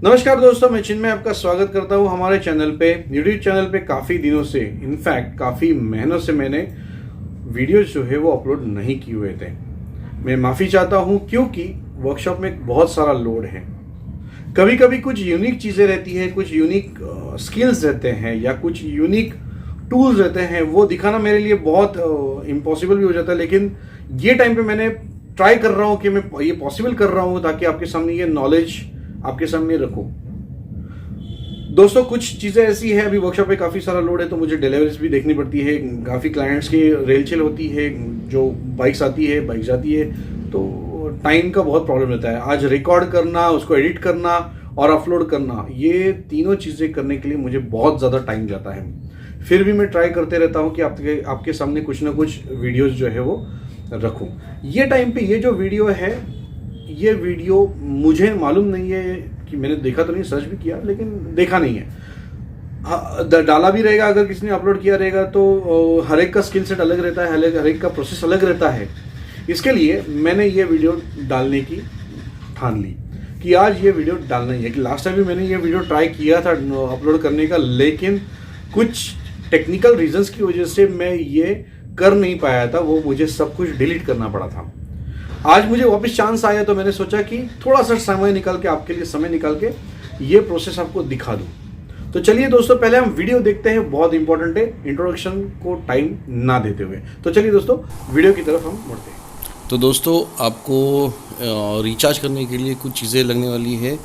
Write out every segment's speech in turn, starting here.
नमस्कार दोस्तों, मैं चिन्मय आपका स्वागत करता हूं हमारे चैनल पे। यूट्यूब चैनल पे काफ़ी दिनों से, इनफैक्ट काफ़ी महीनों से मैंने वीडियोस जो है वो अपलोड नहीं किए हुए थे। मैं माफ़ी चाहता हूं क्योंकि वर्कशॉप में बहुत सारा लोड है। कभी कभी कुछ यूनिक चीज़ें रहती हैं, कुछ यूनिक स्किल्स रहते हैं या कुछ यूनिक टूल्स रहते हैं, वो दिखाना मेरे लिए बहुत इम्पॉसिबल भी हो जाता है। लेकिन ये टाइम पे मैंने ट्राई कर रहा हूँ कि मैं ये पॉसिबल कर रहा हूँ ताकि आपके सामने ये नॉलेज आपके सामने रखो। दोस्तों, कुछ चीज़ें ऐसी है, अभी वर्कशॉप पे काफ़ी सारा लोड है तो मुझे डिलीवरीज भी देखनी पड़ती है। काफ़ी क्लाइंट्स की रेलचेल होती है, जो बाइक्स आती है, बाइक जाती है, तो टाइम का बहुत प्रॉब्लम रहता है। आज रिकॉर्ड करना, उसको एडिट करना और अपलोड करना, ये तीनों चीज़ें करने के लिए मुझे बहुत ज़्यादा टाइम जाता है। फिर भी मैं ट्राई करते रहता हूँ कि आपके सामने कुछ ना कुछ वीडियोज़ जो है वो रखूँ। ये टाइम पे ये जो वीडियो है, ये वीडियो मुझे मालूम नहीं है कि मैंने देखा तो नहीं, सर्च भी किया लेकिन देखा नहीं है। डाला भी रहेगा, अगर किसी ने अपलोड किया रहेगा तो हर एक का स्किल सेट अलग रहता है, हर एक का प्रोसेस अलग रहता है। इसके लिए मैंने ये वीडियो डालने की ठान ली कि आज ये वीडियो डालना ही है। कि लास्ट टाइम भी मैंने ये वीडियो ट्राई किया था अपलोड करने का, लेकिन कुछ टेक्निकल रीजंस की वजह से मैं ये कर नहीं पाया था। वो मुझे सब कुछ डिलीट करना पड़ा था। आज मुझे वापस चांस आया तो मैंने सोचा कि थोड़ा सा समय निकाल के आपके लिए समय निकाल के ये प्रोसेस आपको दिखा दूं। तो चलिए दोस्तों, पहले हम वीडियो देखते हैं, बहुत इंपॉर्टेंट है, इंट्रोडक्शन को टाइम ना देते हुए। तो चलिए दोस्तों, वीडियो की तरफ हम बढ़ते हैं। तो दोस्तों, आपको रिचार्ज करने के लिए कुछ चीज़ें लगने वाली है।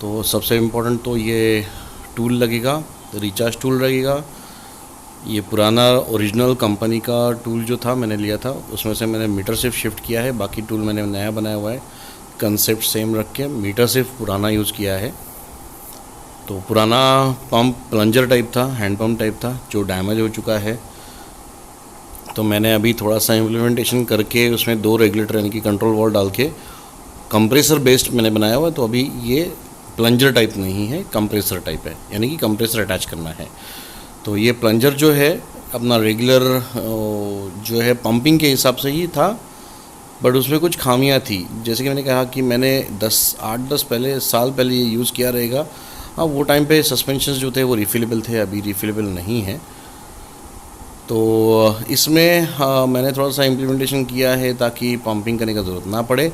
तो सबसे इम्पोर्टेंट तो ये टूल लगेगा, रिचार्ज टूल लगेगा। ये पुराना ओरिजिनल कंपनी का टूल जो था मैंने लिया था, उसमें से मैंने मीटर सिर्फ शिफ्ट किया है, बाकी टूल मैंने नया बनाया हुआ है। कंसेप्ट सेम रख के मीटर सिर्फ पुराना यूज़ किया है। तो पुराना पंप प्लंजर टाइप था, हैंड पंप टाइप था, जो डैमेज हो चुका है। तो मैंने अभी थोड़ा सा इम्प्लीमेंटेशन करके उसमें 2 रेगुलेटर यानी कि कंट्रोल वॉल्व डाल के कंप्रेसर बेस्ड मैंने बनाया हुआ है। तो अभी ये प्लंजर टाइप नहीं है, कंप्रेसर टाइप है, यानी कि कंप्रेसर अटैच करना है। तो ये प्लंजर जो है अपना रेगुलर जो है पंपिंग के हिसाब से ही था, बट उसमें कुछ खामियां थी। जैसे कि मैंने कहा कि मैंने 8-10 साल पहले ये यूज़ किया रहेगा। हाँ, वो टाइम पे सस्पेंशन जो थे वो रिफिलेबल थे, अभी रिफिलेबल नहीं है। तो इसमें मैंने थोड़ा सा इम्प्लीमेंटेशन किया है ताकि पंपिंग करने का ज़रूरत ना पड़े,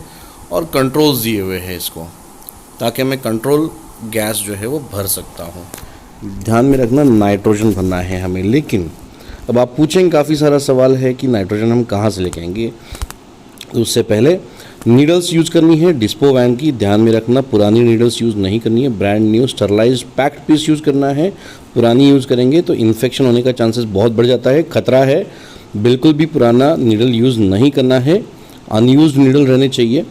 और कंट्रोल्स दिए हुए हैं इसको, ताकि मैं कंट्रोल गैस जो है वो भर सकता हूँ। ध्यान में रखना, नाइट्रोजन भरना है हमें। लेकिन अब आप पूछेंगे, काफ़ी सारा सवाल है कि नाइट्रोजन हम कहाँ से लेके आएंगे। तो उससे पहले नीडल्स यूज़ करनी है डिस्पो वैन की। ध्यान में रखना, पुरानी नीडल्स यूज़ नहीं करनी है, brand new sterilised packed piece use करना है। पुरानी यूज़ करेंगे तो इन्फेक्शन होने का चांसेस बहुत बढ़ जाता है, खतरा है। बिल्कुल भी पुराना नीडल यूज़ नहीं करना है, अनयूज्ड नीडल रहने चाहिए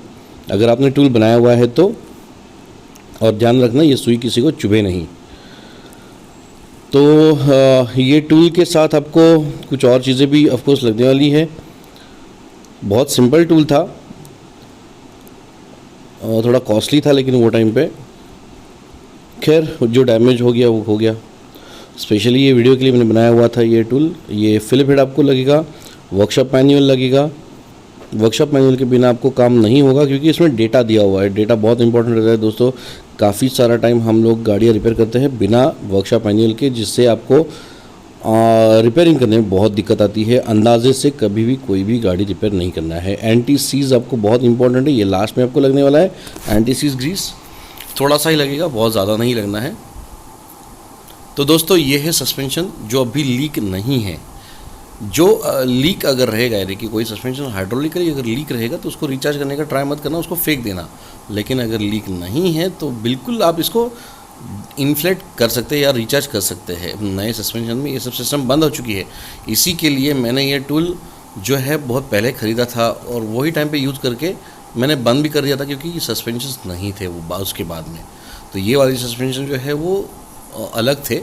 अगर आपने टूल बनाया हुआ है तो। और ध्यान रखना, ये सुई किसी को चुभे नहीं। तो ये टूल के साथ आपको कुछ और चीज़ें भी ऑफकोर्स लगने वाली है। बहुत सिंपल टूल था, थोड़ा कॉस्टली था, लेकिन वो टाइम पे खैर जो डैमेज हो गया वो हो गया। स्पेशली ये वीडियो के लिए मैंने बनाया हुआ था ये टूल। ये फिलिप हेड आपको लगेगा, वर्कशॉप मैनुअल लगेगा। वर्कशॉप मैनुअल के बिना आपको काम नहीं होगा, क्योंकि इसमें डेटा दिया हुआ है। डेटा बहुत इंपॉर्टेंट रहता है दोस्तों। काफ़ी सारा टाइम हम लोग गाड़ियाँ रिपेयर करते हैं बिना वर्कशॉप मैनुअल के, जिससे आपको रिपेयरिंग करने में बहुत दिक्कत आती है। अंदाजे से कभी भी कोई भी गाड़ी रिपेयर नहीं करना है। एंटी सीज आपको बहुत इंपॉर्टेंट है, ये लास्ट में आपको लगने वाला है। एंटी सीज ग्रीस थोड़ा सा ही लगेगा, बहुत ज़्यादा नहीं लगना है। तो दोस्तों, ये है सस्पेंशन जो अभी लीक नहीं है। जो लीक अगर रहेगा, यानी कि कोई सस्पेंशन हाइड्रोलिकली अगर लीक रहेगा तो उसको रिचार्ज करने का ट्राई मत करना, उसको फेंक देना। लेकिन अगर लीक नहीं है तो बिल्कुल आप इसको इन्फ्लेट कर सकते हैं या रिचार्ज कर सकते हैं। नए सस्पेंशन में ये सब सिस्टम बंद हो चुकी है। इसी के लिए मैंने ये टूल जो है बहुत पहले ख़रीदा था, और वही टाइम पे यूज़ करके मैंने बंद भी कर दिया था, क्योंकि ये सस्पेंशन नहीं थे वो उसके बाद में। तो ये वाली सस्पेंशन जो है वो अलग थे।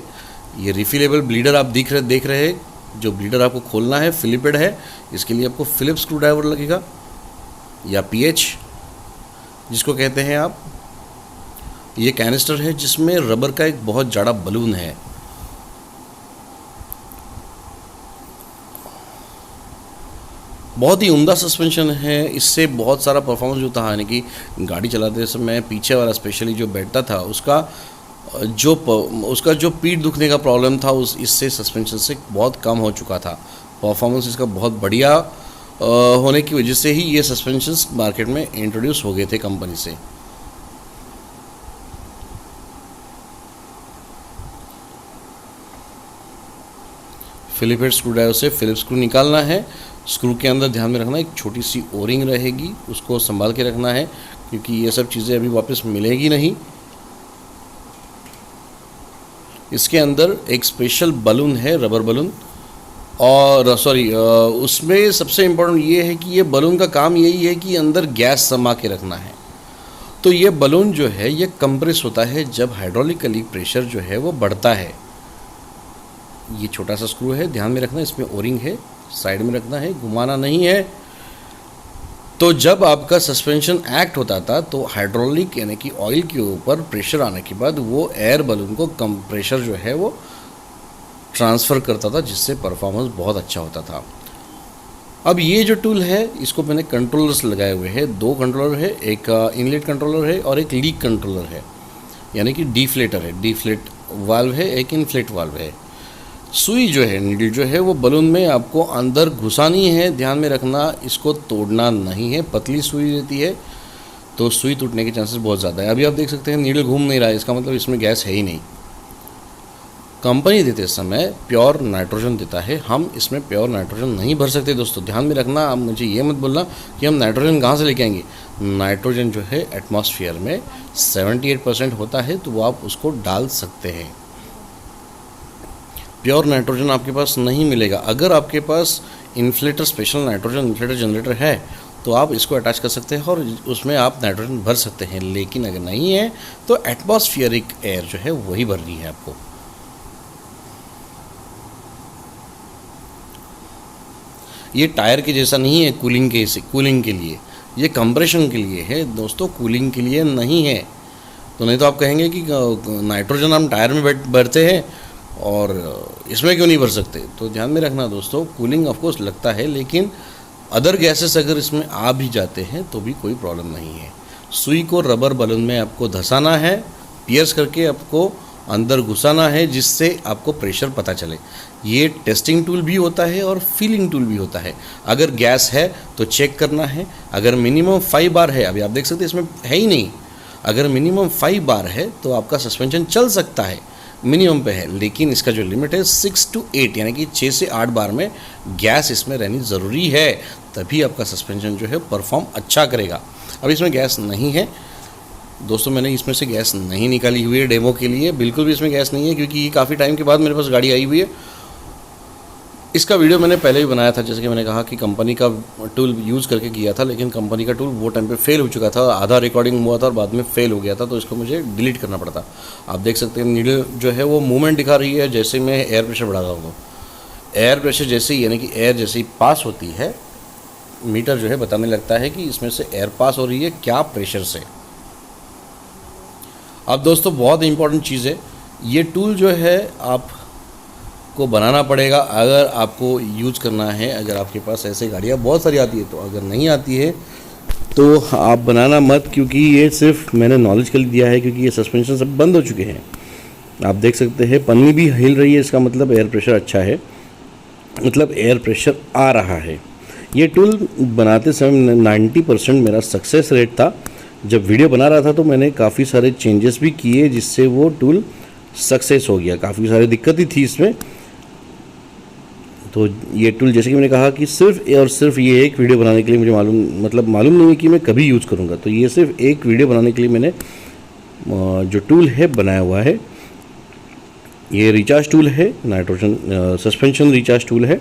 ये रिफिलेबल ब्लीडर आप देख रहे हैं। जो ब्लीडर आपको खोलना है फिलिप हेड है, इसके लिए आपको फिलिप स्क्रू ड्राइवर लगेगा, या पीएच जिसको कहते हैं आप। ये कैनिस्टर है जिसमें रबर का एक बहुत जाड़ा बलून है। बहुत ही उम्दा सस्पेंशन है। इससे बहुत सारा परफॉर्मेंस जो था, यानी कि गाड़ी चलाते समय पीछे वाला स्पेशली जो बैठता था उसका जो पीठ दुखने का प्रॉब्लम था इससे सस्पेंशन से बहुत कम हो चुका था। परफॉर्मेंस इसका बहुत बढ़िया होने की वजह से ही ये सस्पेंशंस मार्केट में इंट्रोड्यूस हो गए थे कंपनी से। फिलिप हेड स्क्रू ड्राइवर से फिलिप स्क्रू निकालना है। स्क्रू के अंदर ध्यान में रखना एक छोटी सी ओरिंग रहेगी, उसको संभाल के रखना है क्योंकि ये सब चीज़ें अभी वापस मिलेगी नहीं। इसके अंदर एक स्पेशल बलून है, रबर बलून, और उसमें सबसे इम्पोर्टेंट ये है कि ये बलून का काम यही है कि अंदर गैस समा के रखना है। तो ये बलून जो है ये कंप्रेस होता है जब हाइड्रोलिकली प्रेशर जो है वो बढ़ता है। ये छोटा सा स्क्रू है, ध्यान में रखना, इसमें ओरिंग है, साइड में रखना है, घुमाना नहीं है। तो जब आपका सस्पेंशन एक्ट होता था तो हाइड्रोलिक यानी कि ऑयल के ऊपर प्रेशर आने के बाद वो एयर बलून को कम प्रेशर जो है वो ट्रांसफ़र करता था, जिससे परफॉर्मेंस बहुत अच्छा होता था। अब ये जो टूल है इसको मैंने कंट्रोलर्स लगाए हुए हैं, 2 कंट्रोलर है, एक इनलेट कंट्रोलर है और एक लीक कंट्रोलर है, यानी कि डिफ्लेटर है, डिफ्लेट वाल्व है, एक इनफ्लेट वाल्व है। सुई जो है, नीडल जो है वो बलून में आपको अंदर घुसानी है, ध्यान में रखना, इसको तोड़ना नहीं है। पतली सुई रहती है तो सुई टूटने के चांसेस बहुत ज़्यादा है। अभी आप देख सकते हैं नीडल घूम नहीं रहा है, इसका मतलब इसमें गैस है ही नहीं। कंपनी देते समय प्योर नाइट्रोजन देता है, हम इसमें प्योर नाइट्रोजन नहीं भर सकते दोस्तों, ध्यान में रखना। आप मुझे ये मत बोलना कि हम नाइट्रोजन कहाँ से लेके आएंगे। नाइट्रोजन जो है एटमॉस्फेयर में 78% होता है, तो वो आप उसको डाल सकते हैं। प्योर नाइट्रोजन आपके पास नहीं मिलेगा। अगर आपके पास inflator, special nitrogen inflator generator है तो आप इसको अटैच कर सकते हैं और उसमें आप नाइट्रोजन भर सकते हैं, लेकिन अगर नहीं है तो एटमॉस्फेरिक एयर जो है वही भरनी है आपको। ये टायर के जैसा नहीं है कूलिंग के लिए, ये कंप्रेशन के लिए है दोस्तों, कूलिंग के लिए नहीं है। तो नहीं तो आप कहेंगे कि नाइट्रोजन हम टायर में भरते हैं और इसमें क्यों नहीं भर सकते। तो ध्यान में रखना दोस्तों, कूलिंग ऑफकोर्स लगता है, लेकिन अदर गैसेस अगर इसमें आ भी जाते हैं तो भी कोई प्रॉब्लम नहीं है। सुई को रबर बलून में आपको धंसाना है, पियर्स करके आपको अंदर घुसाना है, जिससे आपको प्रेशर पता चले। ये टेस्टिंग टूल भी होता है और फीलिंग टूल भी होता है। अगर गैस है तो चेक करना है, अगर मिनिमम 5 बार है, अभी आप देख सकते हैं इसमें है ही नहीं, अगर मिनिमम 5 बार है तो आपका सस्पेंशन चल सकता है, मिनिमम पे है। लेकिन इसका जो लिमिट है 6 to 8 यानी कि 6 से 8 बार में गैस इसमें रहनी ज़रूरी है, तभी आपका सस्पेंशन जो है परफॉर्म अच्छा करेगा। अब इसमें गैस नहीं है दोस्तों, मैंने इसमें से गैस नहीं निकाली हुई है डेमो के लिए, बिल्कुल भी इसमें गैस नहीं है, क्योंकि ये काफ़ी टाइम के बाद मेरे पास गाड़ी आई हुई है। इसका वीडियो मैंने पहले भी बनाया था, जैसे कि मैंने कहा कि कंपनी का टूल यूज़ करके किया था, लेकिन कंपनी का टूल वो टाइम पे फेल हो चुका था, आधा रिकॉर्डिंग हुआ था और बाद में फेल हो गया था, तो इसको मुझे डिलीट करना पड़ा था। आप देख सकते हैं नीडल जो है वो मूवमेंट दिखा रही है जैसे मैं एयर प्रेशर बढ़ा रहा हूँ। एयर प्रेशर जैसे ही, यानी कि एयर जैसे ही पास होती है, मीटर जो है बताने लगता है कि इसमें से एयर पास हो रही है क्या प्रेशर से। अब दोस्तों बहुत इंपॉर्टेंट चीज़ है, ये टूल जो है आपको बनाना पड़ेगा अगर आपको यूज़ करना है। अगर आपके पास ऐसे गाड़ियाँ बहुत सारी आती है तो, अगर नहीं आती है तो आप बनाना मत, क्योंकि ये सिर्फ मैंने नॉलेज के लिए दिया है, क्योंकि ये सस्पेंशन सब बंद हो चुके हैं। आप देख सकते हैं पन्नी भी हिल रही है, इसका मतलब एयर प्रेशर अच्छा है, मतलब एयर प्रेशर आ रहा है। ये टूल बनाते समय 90% मेरा सक्सेस रेट था। जब वीडियो बना रहा था तो मैंने काफ़ी सारे चेंजेस भी किए, जिससे वो टूल सक्सेस हो गया। काफ़ी सारी दिक्कतें थी इसमें, तो ये टूल जैसे कि मैंने कहा कि सिर्फ और सिर्फ ये एक वीडियो बनाने के लिए मुझे मालूम नहीं है कि मैं कभी यूज़ करूँगा। तो ये सिर्फ एक वीडियो बनाने के लिए मैंने जो टूल है बनाया हुआ है। ये रिचार्ज टूल है, नाइट्रोजन सस्पेंशन रिचार्ज टूल है।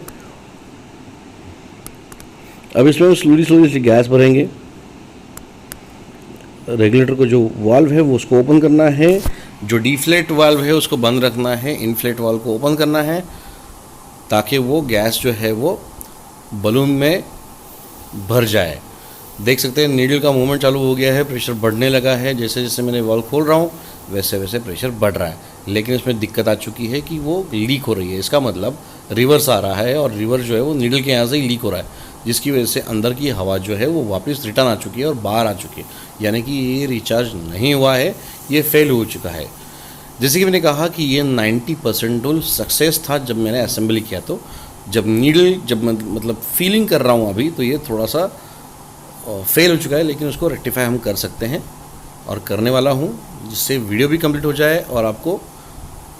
अब इसमें हम स्लोली गैस भरेंगे। रेगुलेटर को जो वाल्व है वो उसको ओपन करना है, जो डिफ्लेट वाल्व है उसको बंद रखना है, इनफ्लेट वाल्व को ओपन करना है, ताकि वो गैस जो है वो बलून में भर जाए। देख सकते हैं नीडल का मूवमेंट चालू हो गया है, प्रेशर बढ़ने लगा है। जैसे जैसे मैंने वाल्व खोल रहा हूँ वैसे वैसे प्रेशर बढ़ रहा है, लेकिन इसमें दिक्कत आ चुकी है कि वो लीक हो रही है। इसका मतलब रिवर्स आ रहा है, और रिवर्स जो है वो नीडल के यहाँ से ही लीक हो रहा है, जिसकी वजह से अंदर की हवा जो है वो वापस रिटर्न आ चुकी है और बाहर आ चुकी है, यानी कि ये रिचार्ज नहीं हुआ है, ये फेल हो चुका है। जैसे कि मैंने कहा कि ये 90% टूल सक्सेस था जब मैंने असेंबली किया। तो जब मतलब फीलिंग कर रहा हूँ अभी, तो ये थोड़ा सा फेल हो चुका है, लेकिन उसको रेक्टिफाई हम कर सकते हैं और करने वाला हूँ, जिससे वीडियो भी कंप्लीट हो जाए और आपको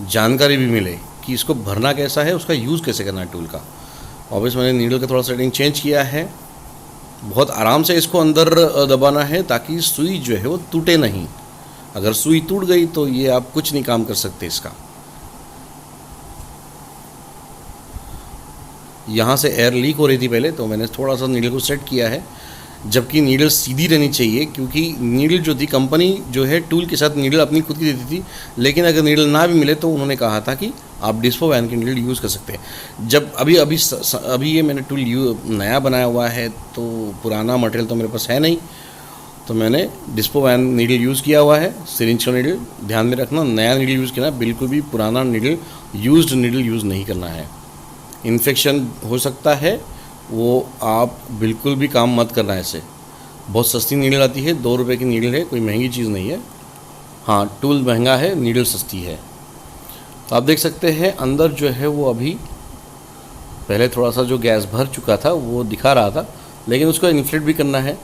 जानकारी भी मिले कि इसको भरना कैसा है, उसका यूज़ कैसे करना है टूल का। ऑब्वियस मैंने नीडल का थोड़ा सेटिंग चेंज किया है। बहुत आराम से इसको अंदर दबाना है ताकि सुई जो है वो टूटे नहीं। अगर सुई टूट गई तो ये आप कुछ नहीं काम कर सकते इसका। यहाँ से एयर लीक हो रही थी पहले, तो मैंने थोड़ा सा नीडल को सेट किया है, जबकि नीडल सीधी रहनी चाहिए, क्योंकि नीडल जो थी कंपनी जो है टूल के साथ नीडल अपनी खुद की देती थी, लेकिन अगर नीडल ना भी मिले तो उन्होंने कहा था कि आप डिस्पो वैन की नीडल यूज़ कर सकते हैं। जब अभी ये मैंने टूल नया बनाया हुआ है, तो पुराना मटेरियल तो मेरे पास है नहीं, तो मैंने डिस्पो वैन नीडल यूज़ किया हुआ है। सिरिंज का नीडल ध्यान में रखना, नया नीडल यूज़ करना, बिल्कुल भी पुराना नीडल यूज़ नहीं करना है। इन्फेक्शन हो सकता है, वो आप बिल्कुल भी काम मत करना ऐसे। बहुत सस्ती नीडल आती है, 2 रुपये की नीडल है, कोई महंगी चीज़ नहीं है। हाँ, टूल महंगा है, नीडल सस्ती है। तो आप देख सकते हैं अंदर जो है वो अभी पहले थोड़ा सा जो गैस भर चुका था वो दिखा रहा था, लेकिन उसको इन्फ्लेट भी करना है।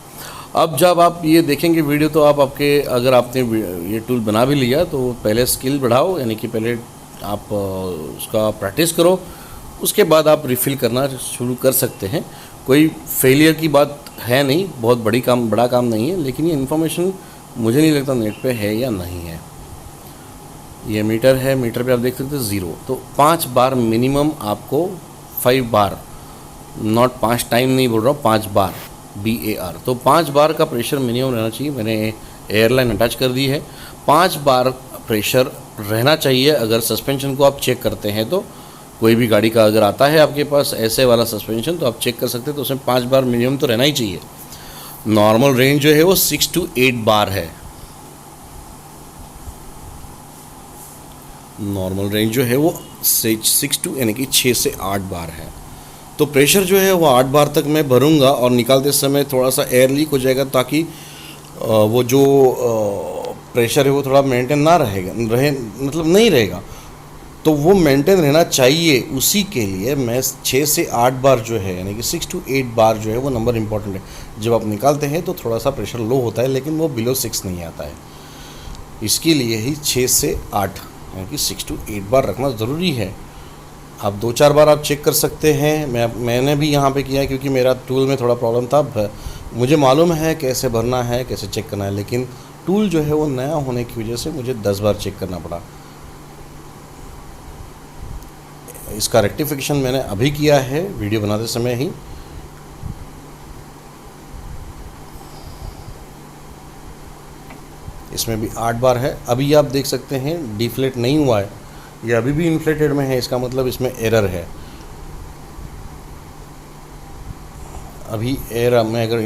अब जब आप ये देखेंगे वीडियो, तो अगर आपने ये टूल बना भी लिया, तो पहले स्किल बढ़ाओ, यानी कि पहले आप उसका प्रैक्टिस करो, उसके बाद आप रिफ़िल करना शुरू कर सकते हैं। कोई फेलियर की बात है नहीं, बहुत बड़ा काम नहीं है, लेकिन ये इन्फॉर्मेशन मुझे नहीं लगता नेट पे है या नहीं है। ये मीटर है, मीटर पे आप देख सकते हैं 0। तो 5 बार मिनिमम आपको, 5 बार, नॉट 5 टाइम नहीं बोल रहा हूँ, 5 बार, BAR। तो 5 बार का प्रेशर मिनिमम रहना चाहिए। मैंने एयरलाइन अटैच कर दी है, 5 बार प्रेशर रहना चाहिए। अगर सस्पेंशन को आप चेक करते हैं, तो कोई भी गाड़ी का अगर आता है आपके पास ऐसे वाला सस्पेंशन, तो आप चेक कर सकते हैं, तो उसमें 5 बार मिनिमम तो रहना ही चाहिए। नॉर्मल रेंज जो है वो 6 to 8 बार है। नॉर्मल रेंज जो है वो 6 to यानी कि 6 से 8 बार है। तो प्रेशर जो है वो 8 बार तक मैं भरूंगा, और निकालते समय थोड़ा सा एयर लीक हो जाएगा, ताकि वो जो प्रेशर है वो थोड़ा मेंटेन ना मतलब नहीं रहेगा। तो वो मेंटेन रहना चाहिए, उसी के लिए मैं 6 से 8 बार जो है, यानी कि 6 to 8 बार जो है वो नंबर इम्पॉर्टेंट है। जब आप निकालते हैं तो थोड़ा सा प्रेशर लो होता है, लेकिन वो बिलो 6 नहीं आता है। इसके लिए ही 6 से 8 यानी कि 6 to 8 बार रखना ज़रूरी है। आप 2-4 बार आप चेक कर सकते हैं। मैंने भी यहाँ पे किया है, क्योंकि मेरा टूल में थोड़ा प्रॉब्लम था। मुझे मालूम है कैसे भरना है, कैसे चेक करना है, लेकिन टूल जो है वो नया होने की वजह से मुझे 10 बार चेक करना पड़ा। इसका रेक्टिफिकेशन मैंने अभी किया है, वीडियो बनाते समय ही। इसमें भी 8 बार है। अभी आप देख सकते हैं डिफ्लेट नहीं हुआ है, ये अभी भी इन्फ्लेटेड में है, इसका मतलब इसमें एरर है। अभी मैं अगर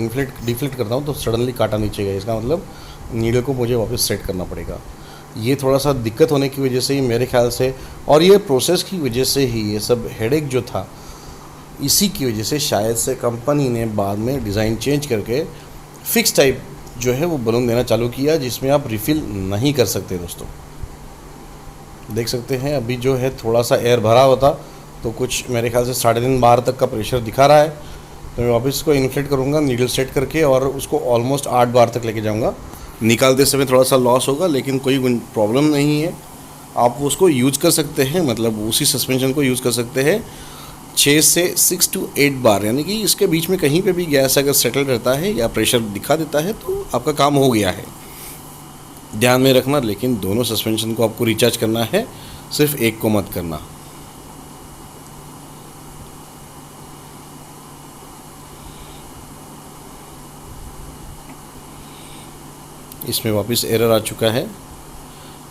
डिफ्लेट करता हूँ तो सडनली काटा नीचे गया, इसका मतलब नीडल को मुझे वापस सेट करना पड़ेगा। ये थोड़ा सा दिक्कत होने की वजह से ही मेरे ख्याल से, और ये प्रोसेस की वजह से ही, ये सब हेडेक जो था, इसी की वजह से शायद से कंपनी ने बाद में डिज़ाइन चेंज करके फिक्स टाइप जो है वो बलून देना चालू किया, जिसमें आप रिफ़िल नहीं कर सकते। दोस्तों देख सकते हैं अभी जो है थोड़ा सा एयर भरा होता, तो कुछ मेरे ख्याल से 3.5 बार तक का प्रेशर दिखा रहा है। तो मैं वापस इसको इन्फ्लेट करूँगा नीडल सेट करके, और उसको ऑलमोस्ट 8 बार तक लेके जाऊँगा। निकालते समय थोड़ा सा लॉस होगा, लेकिन कोई प्रॉब्लम नहीं है। आप उसको यूज़ कर सकते हैं, मतलब उसी सस्पेंशन को यूज़ कर सकते हैं 6 to 8 बार, यानी कि इसके बीच में कहीं पे भी गैस अगर सेटल रहता है या प्रेशर दिखा देता है, तो आपका काम हो गया है। ध्यान में रखना, लेकिन दोनों सस्पेंशन को आपको रिचार्ज करना है, सिर्फ एक को मत करना। इसमें वापस एरर आ चुका है,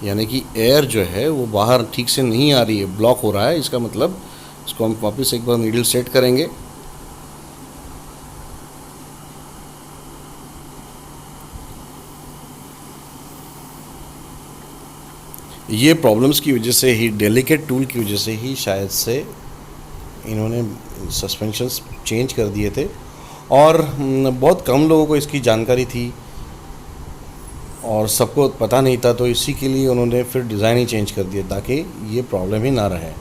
यानी कि एयर जो है वो बाहर ठीक से नहीं आ रही है, ब्लॉक हो रहा है। इसका मतलब इसको हम वापस एक बार नीडल सेट करेंगे। ये प्रॉब्लम्स की वजह से ही, डेलिकेट टूल की वजह से ही शायद से इन्होंने सस्पेंशंस चेंज कर दिए थे, और बहुत कम लोगों को इसकी जानकारी थी और सबको पता नहीं था, तो इसी के लिए उन्होंने फिर डिज़ाइन ही चेंज कर दिया ताकि ये प्रॉब्लम ही ना रहे।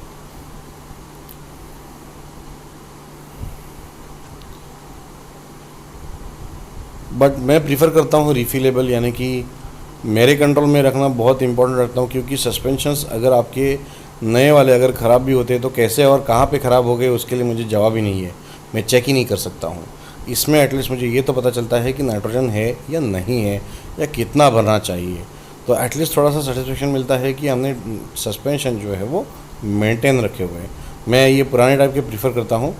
बट मैं प्रीफर करता हूँ रिफिलेबल, यानी कि मेरे कंट्रोल में रखना बहुत इंपॉर्टेंट रखता हूँ, क्योंकि सस्पेंशंस अगर आपके नए वाले अगर ख़राब भी होते हैं तो कैसे और कहाँ पे ख़राब हो गए उसके लिए मुझे जवाब ही नहीं है, मैं चेक ही नहीं कर सकता हूँ। इसमें एटलीस्ट मुझे ये तो पता चलता है कि नाइट्रोजन है या नहीं है या कितना भरना चाहिए, तो एटलीस्ट थोड़ा सा सेटिस्फेक्शन मिलता है कि हमने सस्पेंशन जो है वो मेंटेन रखे हुए हैं। मैं ये पुराने टाइप के प्रीफर करता हूँ,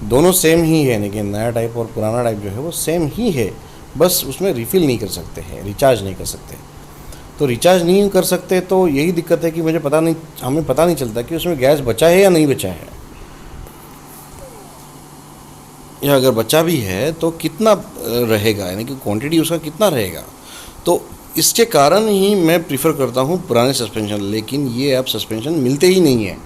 दोनों सेम ही है, लेकिन नया टाइप और पुराना टाइप जो है वो सेम ही है, बस उसमें रिफ़िल नहीं कर सकते हैं, रिचार्ज नहीं कर सकते। तो रिचार्ज नहीं कर सकते तो यही दिक्कत है कि हमें पता नहीं चलता कि उसमें गैस बचा है या नहीं बचा है, या अगर बचा भी है तो कितना रहेगा, यानी कि क्वांटिटी उसका कितना रहेगा। तो इसके कारण ही मैं प्रीफर करता हूँ पुराने सस्पेंशन, लेकिन ये अब सस्पेंशन मिलते ही नहीं है।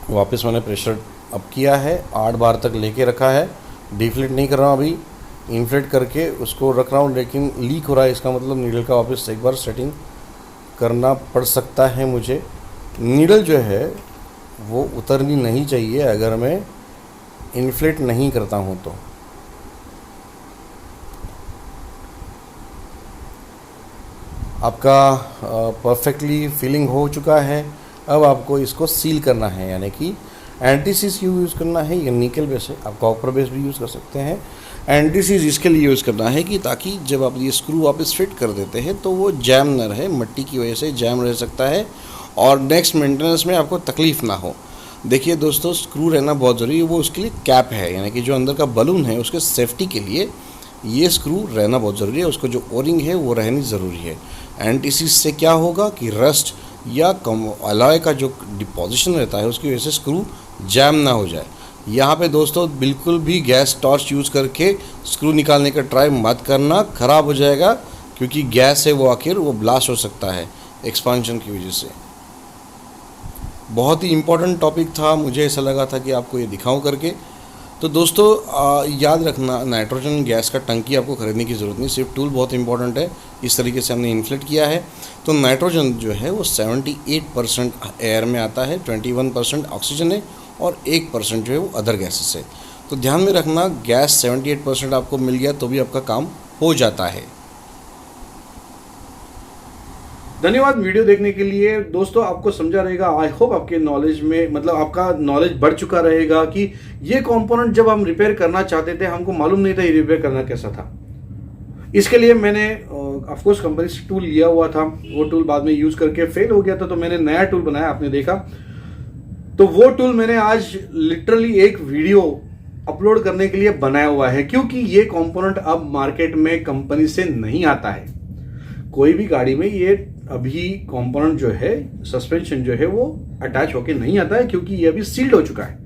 वापस मैंने प्रेशर अप किया है, 8 बार तक लेके रखा है, डिफ्लेट नहीं कर रहा हूँ अभी, इन्फ्लेट करके उसको रख रहा हूँ, लेकिन लीक हो रहा है, इसका मतलब नीडल का वापस एक बार सेटिंग करना पड़ सकता है मुझे। नीडल जो है वो उतरनी नहीं चाहिए अगर मैं इन्फ्लेट नहीं करता हूँ तो। आपका परफेक्टली फिलिंग हो चुका है, अब आपको इसको सील करना है, यानी कि एंटीसीज यूज़ करना है, या निकल बेस है, आप कॉपर बेस भी यूज़ कर सकते हैं। एंटीसीज इसके लिए यूज़ करना है कि ताकि जब आप ये स्क्रू वापस फिट कर देते हैं तो वो जैम न रहे, मट्टी की वजह से जैम रह सकता है और नेक्स्ट मेंटेनेंस में आपको तकलीफ़ ना हो। देखिए दोस्तों, स्क्रू रहना बहुत ज़रूरी है, वो उसके लिए कैप है, यानी कि जो अंदर का बलून है उसके सेफ्टी के लिए ये स्क्रू रहना बहुत ज़रूरी है, उसको जो ओरिंग है वो रहनी ज़रूरी है। एंटीसीज से क्या होगा कि रस्ट या अलॉय का जो डिपोजिशन रहता है उसकी वजह से स्क्रू जैम ना हो जाए। यहाँ पे दोस्तों बिल्कुल भी गैस टॉर्च यूज़ करके स्क्रू निकालने का ट्राई मत करना, ख़राब हो जाएगा, क्योंकि गैस है वो आखिर वो ब्लास्ट हो सकता है एक्सपांशन की वजह से। बहुत ही इम्पोर्टेंट टॉपिक था, मुझे ऐसा लगा था कि आपको ये दिखाऊं करके। तो दोस्तों याद रखना, नाइट्रोजन गैस का टंकी आपको ख़रीदने की ज़रूरत नहीं, सिर्फ टूल बहुत इंपॉर्टेंट है। इस तरीके से हमने इन्फ्लेट किया है, तो नाइट्रोजन जो है वो 78% एयर में आता है, 21% ऑक्सीजन है और 1% जो है वो अदर गैसेस है। तो ध्यान में रखना, गैस 78% आपको मिल गया तो भी आपका काम हो जाता है। धन्यवाद वीडियो देखने के लिए। दोस्तों आपको समझा रहेगा, आई होप आपके नॉलेज में मतलब आपका नॉलेज बढ़ चुका रहेगा कि ये कंपोनेंट जब हम रिपेयर करना चाहते थे हमको मालूम नहीं था ये रिपेयर करना कैसा था। इसके लिए मैंने ऑफ कोर्स कंपनी से टूल लिया हुआ था, वो टूल बाद में यूज करके फेल हो गया था, तो मैंने नया टूल बनाया, आपने देखा। तो वो टूल मैंने आज लिटरली एक वीडियो अपलोड करने के लिए बनाया हुआ है, क्योंकि ये कंपोनेंट अब मार्केट में कंपनी से नहीं आता है। कोई भी गाड़ी में ये अभी कंपोनेंट जो है, सस्पेंशन जो है वो अटैच होके नहीं आता है, क्योंकि ये अभी सील्ड हो चुका है।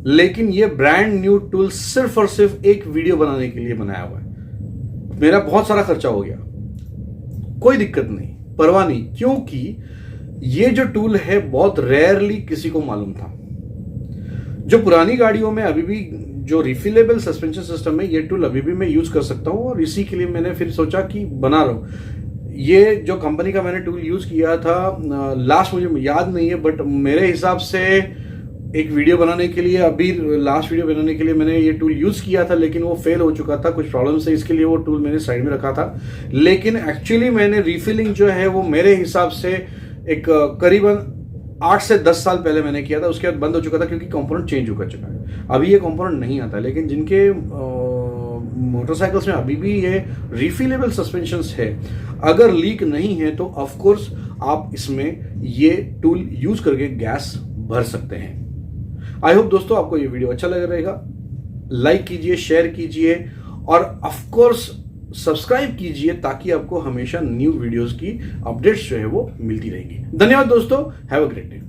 लेकिन ये ब्रांड न्यू टूल सिर्फ और सिर्फ एक वीडियो बनाने के लिए बनाया हुआ है। मेरा बहुत सारा खर्चा हो गया, कोई दिक्कत नहीं, परवाह नहीं, क्योंकि ये जो टूल है बहुत रेयरली किसी को मालूम था। जो पुरानी गाड़ियों में अभी भी जो रिफिलेबल सस्पेंशन सिस्टम है, ये टूल अभी भी मैं यूज कर सकता हूं, और इसी के लिए मैंने फिर सोचा कि बना रहा हूं। ये जो कंपनी का मैंने टूल यूज किया था, लास्ट मुझे याद नहीं है, बट मेरे हिसाब से एक वीडियो बनाने के लिए, अभी लास्ट वीडियो बनाने के लिए मैंने ये टूल यूज किया था, लेकिन वो फेल हो चुका था कुछ प्रॉब्लम से, इसके लिए वो टूल मैंने साइड में रखा था। लेकिन एक्चुअली मैंने रिफिलिंग जो है वो मेरे हिसाब से एक करीबन 8 से 10 साल पहले मैंने किया था, उसके बाद बंद हो चुका था क्योंकि कंपोनेंट चेंज हो चुका है। अभी ये कंपोनेंट नहीं आता, लेकिन जिनके मोटरसाइकिल्स में अभी भी ये रिफिलेबल सस्पेंशंस है, अगर लीक नहीं है तो ऑफ कोर्स आप इसमें ये टूल यूज करके गैस भर सकते हैं। आई होप दोस्तों आपको ये वीडियो अच्छा लग रहेगा, लाइक कीजिए, शेयर कीजिए और ऑफ कोर्स सब्सक्राइब कीजिए, ताकि आपको हमेशा न्यू वीडियोस की अपडेट्स जो है वो मिलती रहेंगी। धन्यवाद दोस्तों, हैव अ ग्रेट डे।